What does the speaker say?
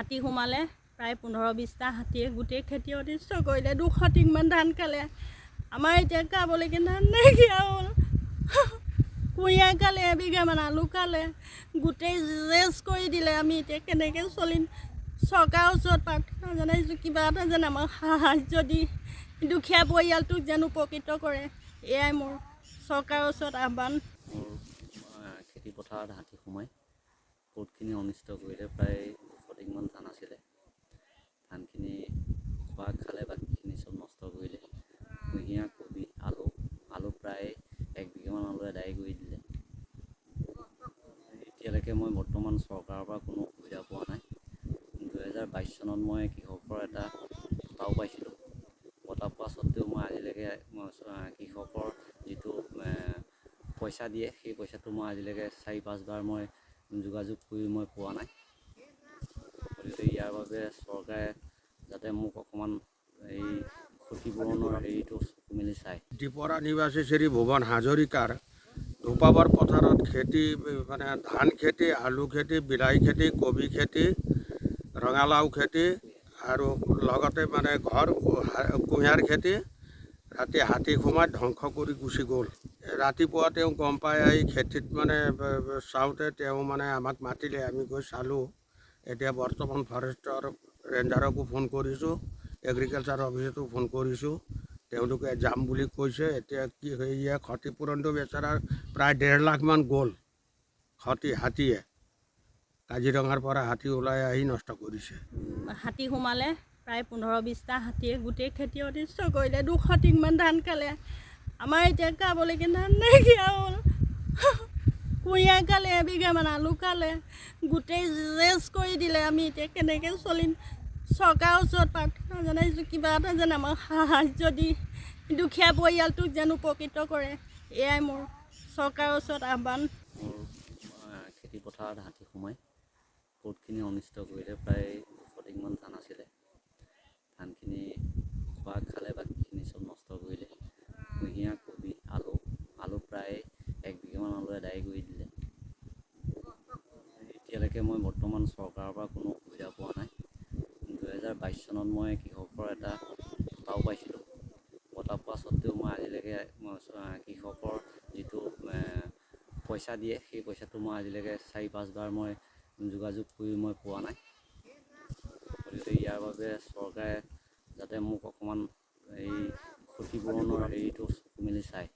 হাতী সোমালে প্ৰায় 15-20টা হাতীয়ে গোটেই খেতি অনিষ্ট কৰিলে। 200 টিংমান ধান খালে। আমাৰ এতিয়া খাবলৈকে ধান নাইকিয়া হ'ল। কুঁহিয়াৰ খালে, এবিঘামান আলু খালে, গোটেই জেচ কৰি দিলে। আমি এতিয়া কেনেকৈ চলিম? চৰকাৰৰ ওচৰত প্ৰাৰ্থনা জনাইছোঁ, কিবা এটা যেন আমাক সাহাৰ্য দি দুখীয়া পৰিয়ালটোক যেন উপকৃত কৰে। এয়াই মোৰ চৰকাৰৰ ওচৰত আহ্বান। খেতি পথাৰত হাতী সোমাই বহুতখিনি অনিষ্ট কৰিলে। প্ৰায় 200 টিংমান ধান আছিলে। ধানখিনি খোৱা খালে, বাকীখিনি চব নষ্ট কৰিলে। কুঁহিয়াৰ, কবি, আলু প্ৰায় 1 বিঘামান আলু আদায় কৰি দিলে। এতিয়ালৈকে মই বৰ্তমান চৰকাৰৰ পৰা কোনো সুবিধা পোৱা নাই। 2022 চনত মই কৃষকৰ এটা বঁটাও পাইছিলোঁ। বঁটা পোৱা স্বত্তেও মই আজিলৈকে কৃষকৰ যিটো পইচা দিয়ে, সেই পইচাটো মই আজিলৈকে 4-5 বাৰ মই যোগাযোগ কৰি মই পোৱা নাই। গতিকে ইয়াৰ বাবে চৰকাৰে যাতে মোক অকণমান এই ক্ষতিপূৰণৰ হেৰিটো মেলি চায়। ত্ৰিপুৰা নিবাসী শ্ৰী ভুৱন হাজৰিকাৰ ধোপাবৰ পথাৰত খেতি মানে ধান খেতি, আলু খেতি, বিলাহী খেতি, কবি খেতি, ৰঙালাও খেতি আৰু লগতে মানে কুঁহিয়াৰ খেতি ৰাতি হাতী সোমাই ধ্বংস কৰি গুচি গ'ল। ৰাতিপুৱা তেওঁ গম পাই আহি খেতিত মানে চাওঁতে তেওঁ মানে আমাক মাতিলে, আমি গৈ চালোঁ। এতিয়া বৰ্তমান ফৰেষ্টৰ ৰেঞ্জাৰকো ফোন কৰিছোঁ, এগ্ৰিকালচাৰ অফিচতো ফোন কৰিছোঁ। তেওঁলোকে যাম বুলি কৈছে। এতিয়া কি সেয়া ক্ষতিপূৰণটো বেচেৰাৰ প্ৰায় 1.5 লাখমান গ'ল হাতীয়ে। কাজিৰঙাৰ পৰা হাতী ওলাই আহি নষ্ট কৰিছে। হাতী সোমালে প্ৰায় 15-20টা হাতীয়ে গোটেই খেতি অনিষ্ট কৰিলে। 200 টিংমান ধান খালে। আমাৰ এতিয়া খাবলৈকে ধান নাইকিয়া হ'ল। কুঁহিয়াৰ খালে, এবিঘামান আলু খালে, গোটেই জেচ কৰি দিলে। আমি এতিয়া কেনেকৈ চলিম? চৰকাৰৰ ওচৰত প্ৰাৰ্থনা জনাইছোঁ, কিবা এটা যেন আমাক সাহাৰ্য দি দুখীয়া পৰিয়ালটোক যেন উপকৃত কৰে। এয়াই মোৰ চৰকাৰৰ ওচৰত আহ্বান। মোৰ খেতি পথাৰত হাতী সোমাই বহুতখিনি অনিষ্ট কৰিলে। প্ৰায় 200 টিংমান ধান আছিলে। ধানখিনি খোৱা খালে, বাকীখিনি চব নষ্ট কৰিলে। কুঁহিয়াৰ, কবি, আলু প্ৰায় 1 বিঘামান আলু আদায় কৰি দিলে। এতিয়ালৈকে মই বৰ্তমান চৰকাৰৰ পৰা কোনো সুবিধা পোৱা নাই। 2022 চনত মই কৃষকৰ এটা বঁটাও পাইছিলোঁ। বঁটা পোৱা স্বত্তেও মই আজিলৈকে কৃষকৰ যিটো পইচা দিয়ে, সেই পইচাটো মই আজিলৈকে 4-5 বাৰ মই যোগাযোগ কৰি মই পোৱা নাই। গতিকে ইয়াৰ বাবে চৰকাৰে যাতে মোক অকণমান এই ক্ষতিপূৰণৰ হেৰিটো মেলি চায়।